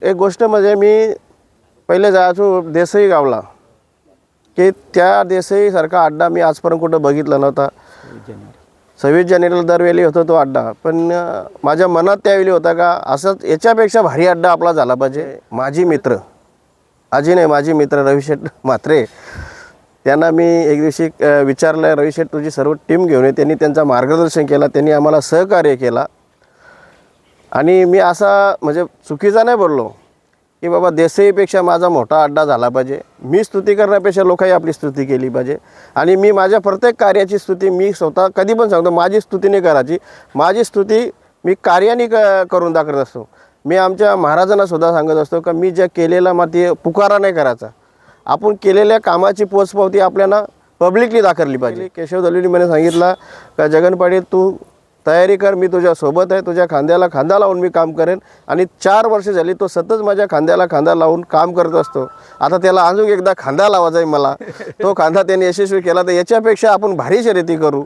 एक गोष्ट म्हणजे मी पहिले जायचो देसाई गावला, की त्या देसाईसारखा अड्डा मी आजपर्यंत कुठं बघितला नव्हता. 26 जानेवारीला दरवेळी होतो तो अड्डा, पण माझ्या मनात त्यावेळी होता का असंच याच्यापेक्षा भारी अड्डा आपला झाला पाहिजे. माझी मित्र माझी मित्र रविशेठ म्हात्रे, त्यांना मी एक दिवशी विचारलं, रविशेठ तुझी सर्व टीम घेऊन ये. त्यांनी त्यांचं मार्गदर्शन केलं, त्यांनी आम्हाला सहकार्य केला. आणि मी असा म्हणजे चुकीचा नाही बोललो की बाबा देसाईपेक्षा माझा मोठा अड्डा झाला पाहिजे. मी स्तुती करण्यापेक्षा लोकांनी आपली स्तुती केली पाहिजे. आणि मी माझ्या प्रत्येक कार्याची स्तुती मी स्वतः कधी पण सांगतो, माझी स्तुती नाही करायची, माझी स्तुती मी कार्याने करून दाखवत असतो. मी आमच्या महाराजांना सुद्धा सांगत असतो का मी ज्या केलेला मग ते पुकारा नाही करायचा, आपण केलेल्या कामाची पोचपावती आपल्याला पब्लिकली दाखवली पाहिजे. केशव दलवीने मला सांगितलं का जगन पाटील तू तयारी कर, मी तुझ्या सोबत आहे, तुझ्या खांद्याला खांदा लावून मी काम करेन. आणि 4 वर्ष झाली तो सतत माझ्या खांद्याला खांदा लावून काम करत असतो. आता त्याला अजून एकदा खांदा लावायचा आहे मला. तो खांदा त्याने यशस्वी केला, तर याच्यापेक्षा आपण भारी शर्यती करू.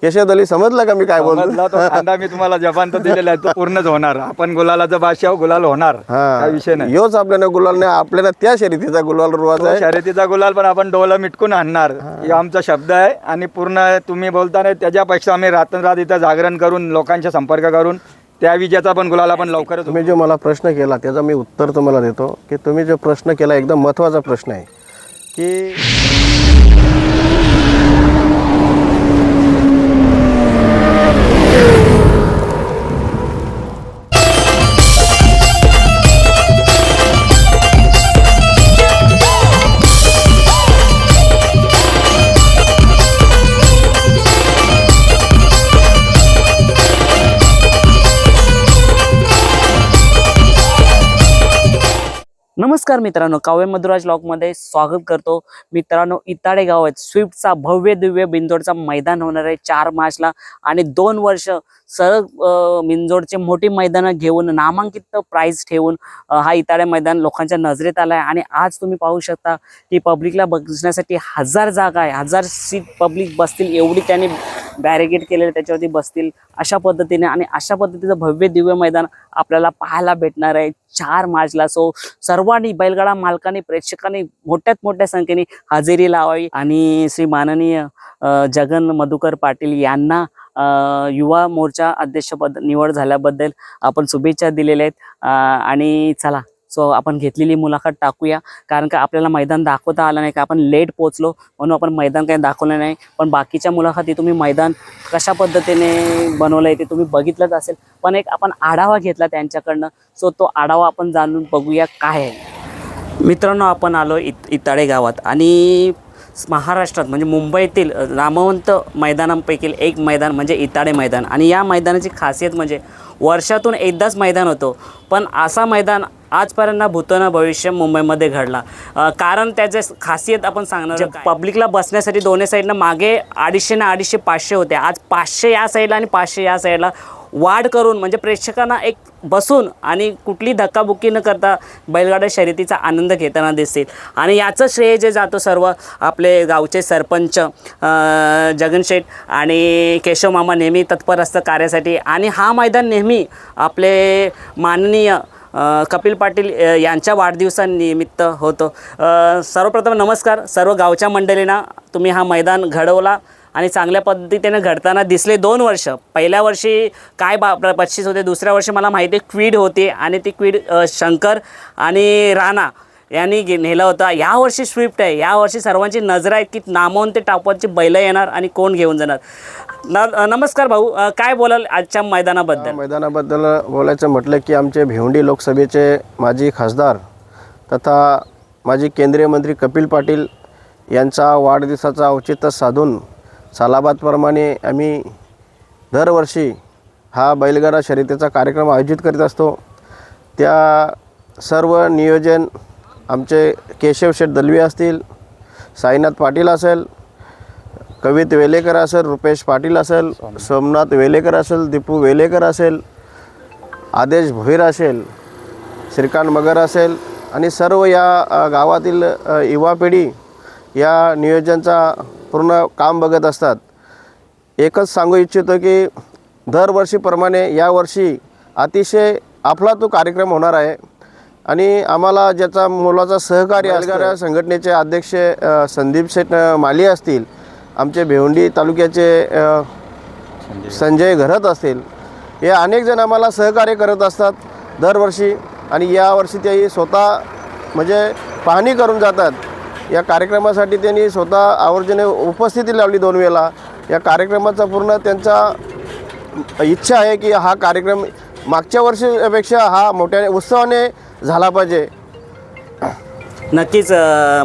केशव दलवी समजलं का मी काय बोलतो? तो खांदा मी तुम्हाला जबान तर दिलेला आहे, तो पूर्णच होणार. आपण गुलालाचा बादशाह, गुलाल होणार, काय विषय नाही. योच आपल्याला गुलाल नाही, आपल्याला त्या शर्यतीचा गुलाल रुवायचा आहे. शर्यतीचा गुलाल पण आपण डोलं मिटकून आणणार, हे आमचा शब्द आहे. आणि पूर्ण तुम्ही बोलताना त्याच्यापेक्षा आम्ही रात्ररात इथं जागरण करून लोकांचा संपर्क करून त्या विजयाचा पण गुलाल आपण लवकरच. तुम्ही जो मला प्रश्न केला त्याचा मी उत्तर तुम्हाला देतो की तुम्ही जो प्रश्न केला एकदम महत्त्वाचा प्रश्न आहे की नमस्कार मित्रांनो, काव्य मधुराज ब्लॉगमध्ये स्वागत करतो. मित्रांनो, इताडे गाव आहेत, स्विफ्टचा भव्य दिव्य बिंजोडचा मैदान होणार आहे 4 मार्चला. आणि 2 वर्ष सलग बिंजोडचे मोठी मैदानं घेऊन नामांकित प्राइज ठेवून हा इताडे मैदान लोकांच्या नजरेत आला आहे. आणि आज तुम्ही पाहू शकता की पब्लिकला बसण्यासाठी 1000 जागा आहे, 1000 सीट पब्लिक बसतील एवढी त्यांनी बॅरिकेड केलेले, त्याच्यावरती बसतील अशा पद्धतीने. आणि अशा पद्धतीचं भव्य दिव्य मैदान आपल्याला पाहायला भेटणार आहे 4 मार्चला. सो सर्वांनी, बैलगाडा मालकांनी, प्रेक्षकांनी मोठ्यात मोठ्या संख्येने हजेरी लावावी. आणि श्री माननीय जगन मधुकर पाटील यांना युवा मोर्चा अध्यक्षपद निवड झाल्याबद्दल आपण शुभेच्छा दिलेल्या आहेत. आणि चला, सो आपण घेतलेली मुलाखत टाकूया, कारण का आपल्याला मैदान दाखवता आलं नाही, का आपण लेट पोचलो म्हणून आपण मैदान काही दाखवलं नाही. पण बाकीच्या मुलाखती तुम्ही मैदान कशा पद्धतीने बनवलं आहे ते तुम्ही बघितलंच असेल. पण एक आपण आढावा घेतला त्यांच्याकडनं, सो तो आढावा आपण जाणून बघूया काय आहे. मित्रांनो, आपण आलो इताडे गावात आणि महाराष्ट्रात म्हणजे मुंबईतील नामवंत मैदानांपैकी एक मैदान म्हणजे इताडे मैदान. आणि या मैदानाची खासियत म्हणजे वर्षातून एकदाच मैदान होतो, पण असा मैदान आजपर्यंत ना भूतो ना भविष्य मुंबईमध्ये घडला. कारण त्याचे खासियत आपण सांगणार. पब्लिकला बसण्यासाठी दोन्ही साईडनं मागे 250 ना 250 500 होते. आज 500 या साईडला आणि 500 या साईडला वाढ करून म्हणजे प्रेक्षकांना एक बसून आणि कुठली धक्काबुक्की न करता बैलगाड्या शर्यतीचा आनंद घेताना दिसतील. आणि याचं श्रेय जे जातो सर्व आपले गावचे सरपंच जगन शेठ आणि केशव मामा नेहमी तत्पर असतं कार्यासाठी. आणि हा मैदान नेहमी आपले माननीय कपिल पाटील यांच्या वाढदिवसानिमित्त होतो. सर्वप्रथम नमस्कार सर्व गावच्या मंडळींना. तुम्ही हा मैदान घडवला आणि चांगल्या पद्धतीने घडताना दिसले. 2 वर्ष, पहिल्या वर्षी काय 25 होते, दुसऱ्या वर्षी मला माहिती आहे क्वीड होते आणि ती क्वीड शंकर आणि राणा यांनी नेला होता. यावर्षी स्विफ्ट आहे. यावर्षी सर्वांची नजर आहे की नामवंत टापाची बैलं येणार आणि कोण घेऊन जाणार. नमस्कार भाऊ, काय बोलाल आजच्या मैदानाबद्दल? मैदानाबद्दल बोलायचं म्हटलं की आमचे भिवंडी लोकसभेचे माजी खासदार तथा माजी केंद्रीय मंत्री कपिल पाटील यांचा वाढदिवसाचा औचित्य साधून सालाबादप्रमाणे आम्ही दरवर्षी हा बैलगाडा शर्यतीचा कार्यक्रम आयोजित करीत असतो. त्या सर्व नियोजन आमचे केशव शेठ दलवी असतील, साईनाथ पाटील असेल, कवित वेलेकर असेल, रुपेश पाटील असेल, सोमनाथ वेलेकर असेल, दीपू वेलेकर असेल, आदेश भोईर असेल, श्रीकांत मगर असेल आणि सर्व या गावातील युवा पिढी या नियोजनचा पूर्ण काम बघत असतात. एकच सांगू इच्छितो की दरवर्षीप्रमाणे यावर्षी अतिशय आपला तो कार्यक्रम होणार आहे. आणि आम्हाला ज्याचा मोलाचा सहकार्य बैलगाडा संघटनेचे अध्यक्ष संदीप शेठ माली असतील, आमचे भिवंडी तालुक्याचे संजय घरत असतील, हे अनेक जण आम्हाला सहकार्य करत असतात दरवर्षी. आणि यावर्षी तेही स्वतः म्हणजे पाहणी करून जातात. या कार्यक्रमासाठी त्यांनी स्वतः आवर्जूने उपस्थिती लावली 2 वेळा. या कार्यक्रमाचा पूर्ण त्यांचा इच्छा आहे की हा कार्यक्रम मागच्या वर्षीपेक्षा हा मोठ्या उत्सवाने झाला पाहिजे. नक्कीच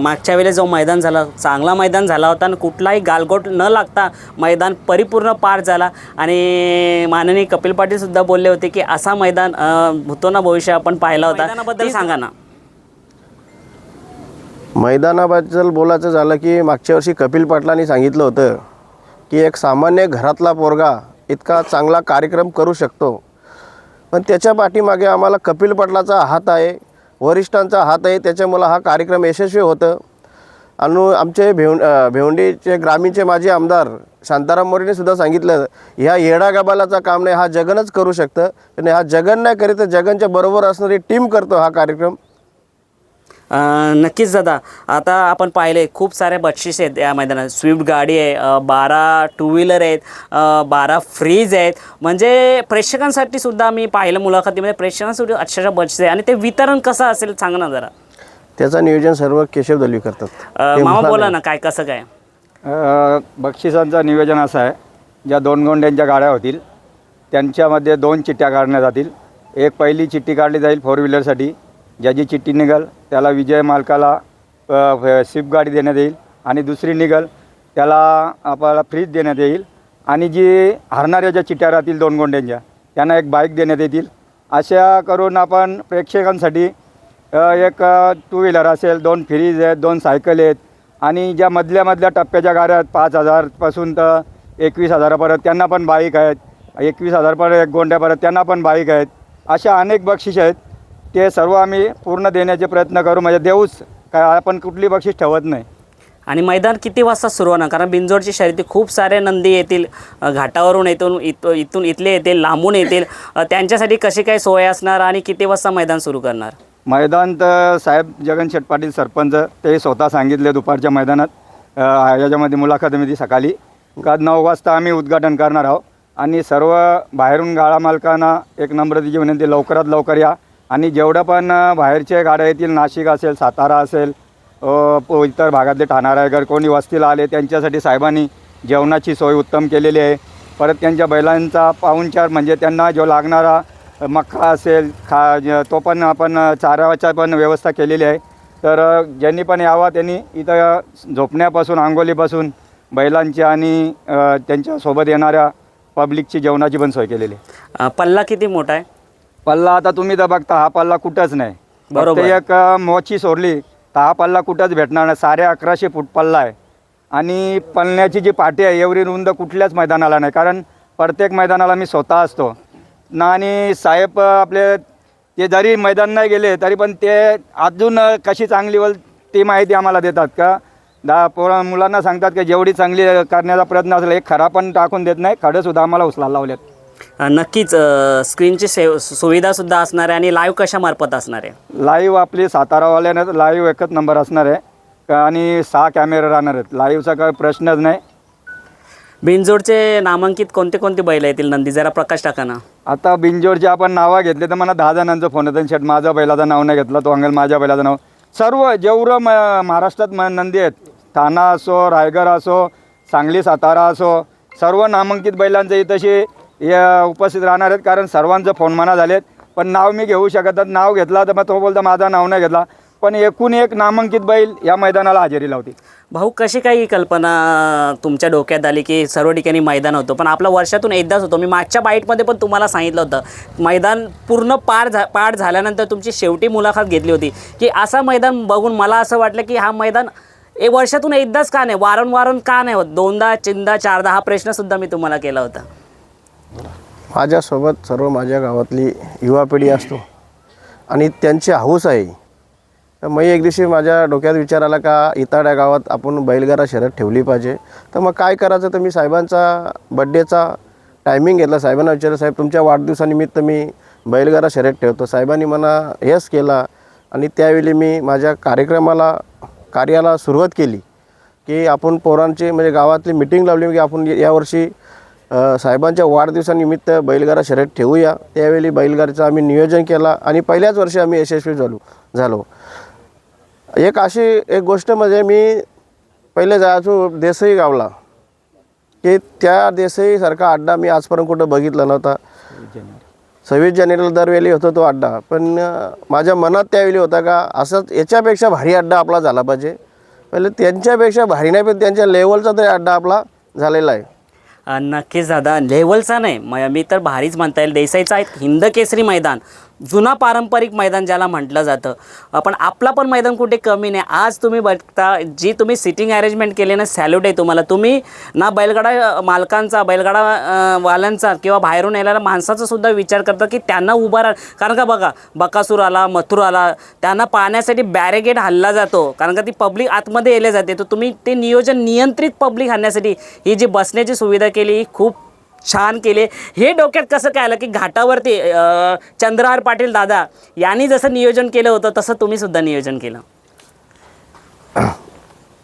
मागच्या वेळेस जो मैदान झाला चांगला मैदान झाला होता आणि कुठलाही गालगोट न लागता मैदान परिपूर्ण पार झाला. आणि माननीय कपिल पाटीलसुद्धा बोलले होते की असा मैदान होतो ना भविष्य आपण पाहिला होता. मैदानाबद्दल सांगा ना. मैदानाबद्दल बोलायचं झालं की मागच्या वर्षी कपिल पाटलांनी सांगितलं होतं की एक सामान्य घरातला पोरगा इतका चांगला कार्यक्रम करू शकतो. पण त्याच्या पाठीमागे आम्हाला कपिल पाटलाचा हात आहे, वरिष्ठांचा हात आहे. त्याच्यामुळं हा कार्यक्रम यशस्वी होतं. आणि आमचे भिवंडीचे ग्रामीणचे माजी आमदार शांताराम मोरेने सुद्धा सांगितलं, ह्या येडागाबालाचा काम नाही, हा जगनच करू शकतं. आणि हा जगन नाही करीत तर जगनच्या बरोबर असणारी टीम करतो हा कार्यक्रम. नक्कीच दादा. आता आपण पाहिले खूप सारे बक्षीस आहेत या मैदानात. स्विफ्ट गाडी आहे, 12 टू व्हीलर आहेत, 12 फ्रीज आहेत. म्हणजे प्रेक्षकांसाठी सुद्धा मी पाहिलं मुलाखतीमध्ये प्रेक्षकांसाठी अक्षरशः बक्षीस आहे. आणि ते वितरण कसं असेल सांगा ना जरा. त्याचं नियोजन सर्व केशव दलवी करतात. मामा बोला ना काय कसं काय. बक्षिसांचं नियोजन असं आहे, ज्या 2 गोंड्यांच्या गाड्या होतील त्यांच्यामध्ये 2 चिठ्ठ्या काढण्यात जातील. एक पहिली चिठ्ठी काढली जाईल 4 व्हीलरसाठी. ज्याची चिठ्ठी निघेल त्याला विजय मालकाला स्विफ्ट गाडी देण्यात येईल. आणि दुसरी निघेल त्याला आपल्याला फ्रीज देण्यात येईल. आणि जी हरणाऱ्या ज्या चिठ्ठ्या राहतील 2 गोंड्यांच्या त्यांना एक बाईक देण्यात येतील. अशा करून आपण प्रेक्षकांसाठी एक 2 व्हीलर असेल, 2 फ्रीज आहेत, 2 सायकल आहेत. आणि ज्या मधल्या टप्प्याच्या गाड्या आहेत 5,000पासून तर 21,000पर्यंत त्यांना पण बाईक आहेत. 21,000पर्यंत 1 गोंड्यापर्यंत त्यांना पण बाईक आहेत. अशा अनेक बक्षीस आहेत. ते सर्व आम्ही पूर्ण देण्याचे प्रयत्न करू. म्हणजे देऊच काय, आपण कुठली बक्षीस ठेवत नाही. आणि मैदान किती वाजता सुरू होणार. कारण बिंजोडची शर्यती खूप सारे नंदी येतील, घाटावरून इथून इथले येतील, लांबून येतील. त्यांच्यासाठी कशी काय सोय असणार आणि किती वाजता मैदान सुरू करणार. मैदान तर साहेब जगनशेठ पाटील सरपंच ते स्वतः सांगितले दुपारच्या मैदानात याच्यामध्ये मुलाखतीमध्ये सकाळी का 9 वाजता आम्ही उद्घाटन करणार आहोत. आणि सर्व बाहेरून गाळा मालकांना एक नम्रतेची विनंती, लवकरात लवकर या. आणि जेवढं पण बाहेरचे गाड्या येतील, नाशिक असेल, सातारा असेल, इतर भागातले ठाणा रायगड कोणी वस्तीला आले त्यांच्यासाठी साहेबांनी जेवणाची सोय उत्तम केलेली आहे. परत त्यांच्या बैलांचा पाहुणचार म्हणजे त्यांना जो लागणारा मक्का असेल तो पण आपण चाऱ्याच्या पण व्यवस्था केलेली आहे. तर ज्यांनी पण यावा त्यांनी इथं झोपण्यापासून अंघोलीपासून बैलांची आणि त्यांच्यासोबत येणाऱ्या पब्लिकची जेवणाची पण सोय केलेली आहे. पल्ला किती मोठा आहे. पल्ला आता तुम्ही तर बघता हा पल्ला कुठंच नाही. बरोबर. एक मोची सोडली तर हा पल्ला कुठंच भेटणार नाही. 1150 फूट पल्ला आहे. आणि पळण्याची जी पाटी आहे एवढी रुंद कुठल्याच मैदानाला नाही. कारण प्रत्येक मैदानाला मी स्वतः असतो ना. आणि साहेब आपले ते जरी मैदान नाही गेले तरी पण ते अजून कशी चांगली होईल ती माहिती आम्हाला देतात. का मुलांना सांगतात की जेवढी चांगली करण्याचा प्रयत्न असेल एक खडा पण टाकून देत नाही. खडंसुद्धा आम्हाला उचलायला लावलेत. नक्कीच स्क्रीनची सुविधासुद्धा असणार आहे. आणि लाईव्ह कशामार्फत असणार आहे. लाईव्ह आपली सातारावाल्यानं लाईव्ह एकच नंबर असणार आहे. आणि 6 कॅमेरे राहणार आहेत. लाईव्हचा काही प्रश्नच नाही. बिनजोडचे नामांकित कोणते कोणते बैल येतील नंदी जरा प्रकाश टाका ना. आता बिनजोडचे आपण नावं घेतले तर मला 10 जणांचा फोन येतो. शेट माझ्या बैलाचं नाव नाही घेतलं, तो अंगल माझ्या बैलाचं नाव. सर्व जेवढं महाराष्ट्रात नंदी आहेत, ठाणा असो, रायगड असो, सांगली सातारा असो, सर्व नामांकित बैलांचे तसे उपस्थित राहणार आहेत. कारण सर्वांचं फोन म्हणा झालेत. पण नाव मी घेऊ शकत. नाव घेतला तर मग तो बोलता माझं नाव नाही घेतला. पण एकूण एक नामांकित बैल या मैदानाला हजेरी लावते. भाऊ कशी काही कल्पना तुमच्या डोक्यात आली की सर्व ठिकाणी मैदान होतं पण आपलं वर्षातून एकदाच होतं. मी मागच्या बाईटमध्ये पण तुम्हाला सांगितलं होतं मैदान पूर्ण पार झाल्यानंतर तुमची शेवटी मुलाखत घेतली होती की असं मैदान बघून मला असं वाटलं की हा मैदान वर्षातून एकदाच का नाही, वारंवार का नाही होत. 2दा 3दा 4दा हा प्रश्नसुद्धा मी तुम्हाला केला होता. माझ्यासोबत सर्व माझ्या गावातली युवा पिढी असतो आणि त्यांची हौस आहे. तर मग एक दिवशी माझ्या डोक्यात विचार आला का इताड्या गावात आपण बैलगाडा शर्यत ठेवली पाहिजे. तर मग काय करायचं, तर मी साहेबांचा बड्डेचा टायमिंग घेतला. साहेबांना विचारलं, साहेब तुमच्या वाढदिवसानिमित्त मी बैलगाडा शर्यत ठेवतो. साहेबांनी मला हेच केला. आणि त्यावेळी मी माझ्या कार्याला सुरुवात केली की आपण पोरांची म्हणजे गावातली मीटिंग लावली की आपण यावर्षी साहेबांच्या वाढदिवसानिमित्त बैलगाडा शर्यत ठेवूया. त्यावेळी बैलगाडीचं आम्ही नियोजन केला आणि पहिल्याच वर्षी आम्ही यशस्वी झालो. एक गोष्ट म्हणजे मी पहिले जायचो देसाई गावला की त्या देसाईसारखा अड्डा मी आजपर्यंत कुठं बघितला नव्हता. 26 जानेवारीला दरवेळी होतो तो अड्डा, पण माझ्या मनात त्यावेळी होता का असंच याच्यापेक्षा भारी अड्डा आपला झाला पाहिजे. पहिले त्यांच्यापेक्षा भारी नाही पण त्यांच्या लेवलचा तरी अड्डा आपला झालेला आहे. नक्कीच दादा, लेवलचा नाही मी तर भारीच म्हणता येईल. देसाईचा एक हिंद केसरी मैदान, जुना पारंपरिक मैदान ज्याला म्हटलं जातं, पण आपला पण मैदान कुठे कमी नाही. आज तुम्ही बघता जी तुम्ही सिटिंग अरेंजमेंट केली ना, सॅल्यूट आहे तुम्हाला. तुम्ही ना बैलगाडा मालकांचा, बैलगाडा वाल्यांचा किंवा बाहेरून येणाऱ्या माणसाचा सुद्धा विचार करता की त्यांना उभा राहा. कारण का बघा, बकासूर आला, मथुर आला, त्यांना पाहण्यासाठी बॅरिगेड हल्ला जातो कारण का ती पब्लिक आतमध्ये येले जाते. तर तुम्ही ते नियोजन नियंत्रित पब्लिक आणण्यासाठी ही जी बसण्याची सुविधा केली ही खूप छान केले. हे डोक्यात कसं काय आलं की घाटावरती चंद्रहार पाटील दादा यांनी जसं नियोजन केलं होतं तसं तुम्ही सुद्धा नियोजन केलं?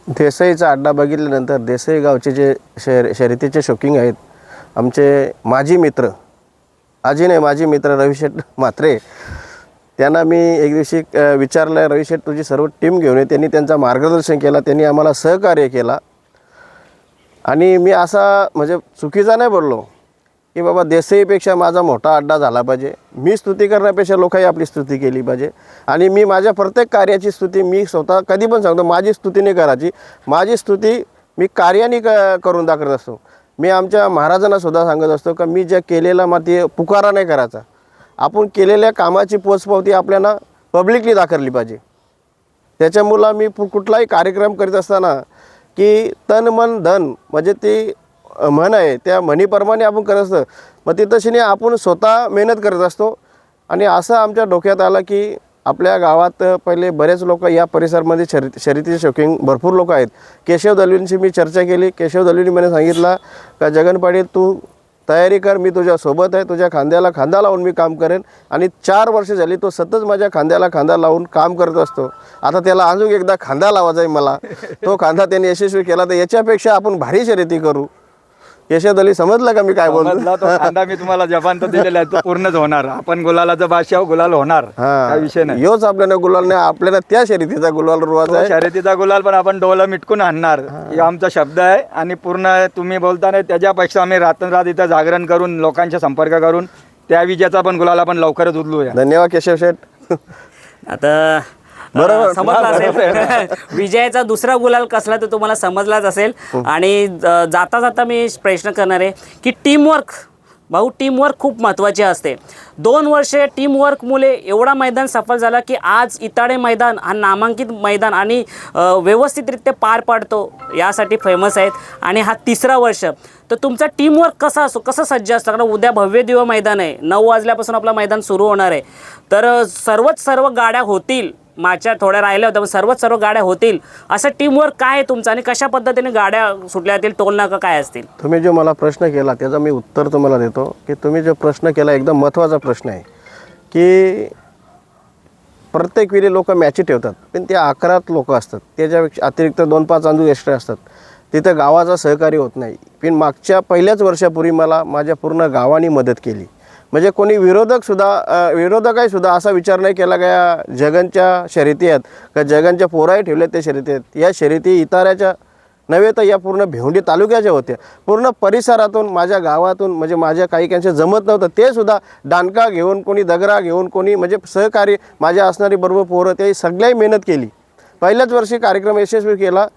देसाईचा अड्डा बघितल्यानंतर देसाई गावचे जे शर्यतीचे शौकीन आहेत, आमचे माजी मित्र, माजी मित्र रविशेठ म्हात्रे, त्यांना मी एक दिवशी विचारलं, रविशेठ तुझी सर्व टीम घेऊन ये. त्यांनी त्यांचं मार्गदर्शन केलं, त्यांनी आम्हाला सहकार्य केला. आणि मी असा म्हणजे चुकीचा नाही बोललो की बाबा देसाईपेक्षा माझा मोठा अड्डा झाला पाहिजे. मी स्तुती करण्यापेक्षा लोकांनी आपली स्तुती केली पाहिजे. आणि मी माझ्या प्रत्येक कार्याची स्तुती मी स्वतः कधी पण सांगतो, माझी स्तुती नाही करायची, माझी स्तुती मी कार्याने करून दाखवत असतो. मी आमच्या महाराजांना सुद्धा सांगत असतो का मी ज्या केलेला मग ते पुकारा नाही करायचा, आपण केलेल्या कामाची पोचपावती आपल्याला पब्लिकली दाखवली पाहिजे. त्याच्यामुळं मी कुठलाही कार्यक्रम करीत असताना की तन मन धन म्हणजे ती म्हण आहे, त्या म्हणीप्रमाणे आपण करत असतो. मग ती तशी नाही, आपण स्वतः मेहनत करत असतो. आणि असं आमच्या डोक्यात आलं की आपल्या गावात पहिले बरेच लोक या परिसरामध्ये शर्यतीचे शौकीन भरपूर लोक आहेत. केशव दलवींशी मी चर्चा केली. केशव दलवींनी मला सांगितलं का जगन पाटील तू तयारी कर, मी तुझ्या सोबत आहे, तुझ्या खांद्याला खांदा लावून मी काम करेन. आणि 4 वर्ष झाली तो सतत माझ्या खांद्याला खांदा लावून काम करत असतो. आता त्याला अजून एकदा खांदा लावायचा आहे मला. तो खांदा त्याने यशस्वी केला, तर याच्यापेक्षा आपण भारी शर्यती करू. केशव दलवी समजलं का मी काय बोलतो? तो खांदा मी तुम्हाला जबान तर दिलेला आहे, तो पूर्णच होणार. आपण गुलालाचा बादशाह, गुलाल होणार, काय विषय नाही. योच आपल्याला गुलाल नाही, आपल्याला त्या शर्यतीचा गुलाल रुवायचा आहे. शर्यतीचा गुलाल पण आपण डोलं मिटकून आणणार, हे आमचा शब्द आहे. आणि पूर्ण तुम्ही बोलताना त्याच्यापेक्षा आम्ही रात्ररात इथं जागरण करून लोकांचा संपर्क करून त्या विजयाचा पण गुलाल आपण लवकरच उचलूया. धन्यवाद केशव शेठ. आता बरोबर समजला असेल विजयाचा दुसरा गुलाल कसला तर तुम्हाला समजलाच असेल. आणि जाता जाता मी प्रश्न करणार आहे की टीमवर्क, भाऊ टीमवर्क खूप महत्त्वाची असते. 2 वर्षे टीमवर्कमुळे एवढा मैदान सफल झाला की आज इताडे मैदान हा नामांकित मैदान आणि व्यवस्थितरित्या पार पाडतो यासाठी फेमस आहेत. आणि हा 3रा वर्ष, तर तुमचा टीमवर्क कसा असतो, कसं सज्ज असतं? कारण उद्या भव्य दिव्य मैदान आहे, 9 वाजल्यापासून आपलं मैदान सुरू होणार आहे. तर सर्व गाड्या होतील, मागच्या थोड्या राहिल्या होत्या पण सर्व गाड्या होतील. असं टीमवर्क काय आहे तुमचं आणि कशा पद्धतीने गाड्या सुटल्या जातील, टोल नाका काय असतील? तुम्ही जो मला प्रश्न केला त्याचा मी उत्तर तुम्हाला देतो की तुम्ही जो प्रश्न केला एकदम महत्त्वाचा प्रश्न आहे की प्रत्येक वेळी लोक मॅची ठेवतात पण ते 11 लोक असतात, त्याच्यापेक्षा अतिरिक्त 2-5 अंजू एक्स्ट्रा असतात. तिथं गावाचा सहकार्य होत नाही. पण मागच्या पहिल्याच वर्षापूर्वी मला माझ्या पूर्ण गावाने मदत केली. म्हणजे कोणी विरोधकाही सुद्धा असा विचार नाही केला का या जगनच्या शर्यती आहेत का जगनच्या पोराही ठेवल्या त्या शर्यती आहेत. या शर्यती इताऱ्याच्या नव्हे तर या पूर्ण भिवंडी तालुक्याच्या होत्या. पूर्ण परिसरातून, माझ्या गावातून, म्हणजे माझ्या काही जमत नव्हतं ते सुद्धा डानका घेऊन, कोणी दगरा घेऊन, कोणी म्हणजे सहकारी माझ्या असणारी बरोबर पोरं, ते सगळ्याही मेहनत केली. पहिल्याच वर्षी कार्यक्रम यशस्वी केला.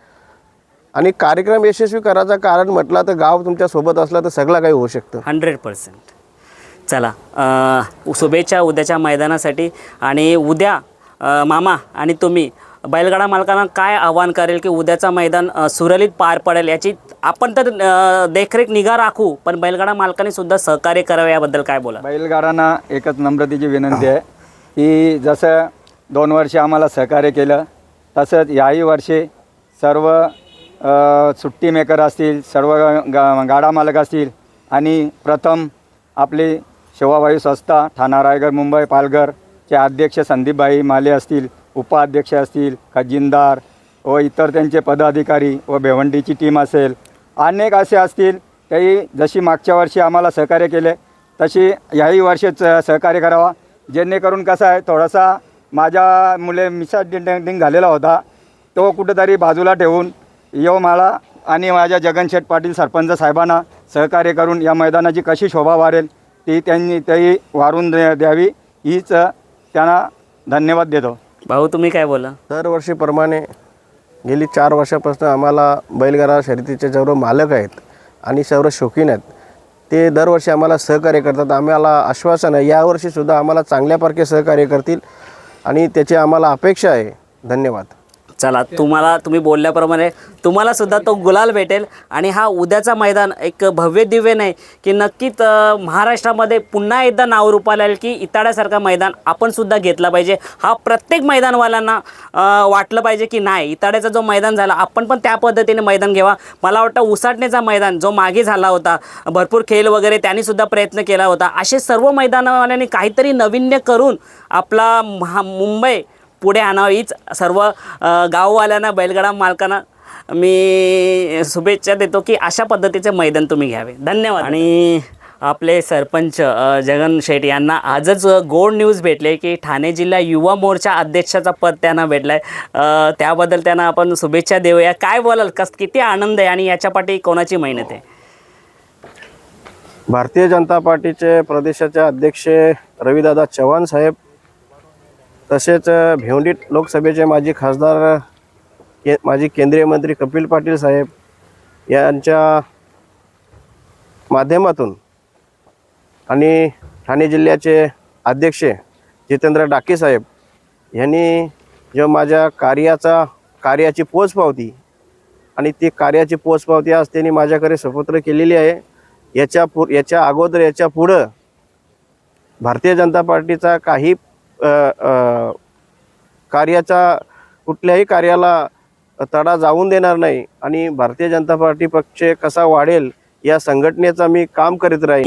आणि कार्यक्रम यशस्वी करायचं कारण म्हटलं तर गाव तुमच्यासोबत असलं तर सगळं काही होऊ शकतं. 100%. चला, शुभेच्छा उद्याच्या मैदानासाठी. आणि उद्या मामा आणि तुम्ही बैलगाडा मालकांना काय आवाहन करेल की उद्याचा मैदान सुरळीत पार पडेल याची आपण तर देखरेख निगा राखू, पण बैलगाडा मालकांनी सुद्धा सहकार्य करावे, याबद्दल काय बोला? बैलगाडांना एकच नम्रतेची विनंती आहे की जसं 2 वर्ष आम्हाला सहकार्य केलं तसंच याही वर्षी सर्व सुट्टी मेकर असतील, सर्व गाडा मालक असतील आणि प्रथम आपली शेवावायू संस्था ठाणा, रायगड, मुंबई, पालघर चे अध्यक्ष संदीपभाई माले असतील, उपाध्यक्ष असतील, खजिनदार व इतर त्यांचे पदाधिकारी व भिवंडीची टीम असेल, अनेक असे असतील. काही जशी मागच्या वर्षी आम्हाला सहकार्य केले तशी याही वर्षीच सहकार्य करावा, जेणेकरून कसं आहे थोडासा माझ्या मुले मिसअंडरस्टँडिंग झालेला होता तो कुठेतरी बाजूला ठेवून मला आणि माझ्या जगनशेठ पाटील सरपंच साहेबांना सहकार्य करून या मैदानाची कशी शोभा वाढेल तेही वारून द्यावी हीच त्यांना धन्यवाद देतो. भाऊ तुम्ही काय बोला? दरवर्षीप्रमाणे गेली 4 वर्षापासून आम्हाला बैलगाडा शर्यतीचे सर्व मालक आहेत आणि सर्व शौकीन आहेत, ते दरवर्षी आम्हाला सहकार्य करतात. आम्हाला आश्वासन आहे यावर्षीसुद्धा आम्हाला चांगल्याप्रकारे सहकार्य करतील आणि त्याची आम्हाला अपेक्षा आहे. धन्यवाद. चला, तुम्ही बोलल्याप्रमाणे तुम्हाला सुद्धा तो गुलाल भेटेल आणि हा उद्याचा मैदान एक भव्य दिव्य नाही की नक्कीच महाराष्ट्रामध्ये पुन्हा एकदा नाव रूपाला येईल की इताड्यासारखा मैदान आपण सुद्धा घेतला पाहिजे. हा प्रत्येक मैदानवाल्यांना वाटलं पाहिजे की नाही, इताड्याचा जो मैदान झाला आपण पण त्या पद्धतीने मैदान घ्यावा. मला वाटतं उसाटणेचा मैदान जो मागे झाला होता, भरपूर खेळ वगैरे त्यांनीसुद्धा प्रयत्न केला होता. असे सर्व मैदानवाल्यांनी काहीतरी नाविन्य करून आपला मुंबई पुढे आणावं हीच सर्व गाववाल्यांना, बैलगाडा मालकांना मी शुभेच्छा देतो की अशा पद्धतीचे मैदान तुम्ही घ्यावे. धन्यवाद. आणि आपले सरपंच जगन शेठ यांना आजच गोड न्यूज भेटले की ठाणे जिल्हा युवा मोर्चा अध्यक्षाचा पद त्यांना भेटलं आहे. त्याबद्दल त्यांना आपण शुभेच्छा देऊया. काय बोलाल, किती आनंद आहे आणि याच्या पाठी कोणाची मेहनत आहे? भारतीय जनता पार्टीचे प्रदेशाचे अध्यक्ष रविदादा चव्हाण साहेब, तसेच भिवंडी लोकसभेचे माजी खासदार माजी केंद्रीय मंत्री कपिल पाटील साहेब यांच्या माध्यमातून आणि ठाणे जिल्ह्याचे अध्यक्ष जितेंद्र डाके साहेब यांनी जो माझ्या कार्याची पोचपावती आणि ती कार्याची पोचपावती आज त्यांनी माझ्याकडे सुपुत्र केलेली आहे. याच्या अगोदर याच्या पुढं भारतीय जनता पार्टीचा काही कुठल्याही कार्याला तडा जाऊन देणार नाही आणि भारतीय जनता पार्टी पक्ष कसा वाढेल या संघटनेचा मी काम करीत राहील.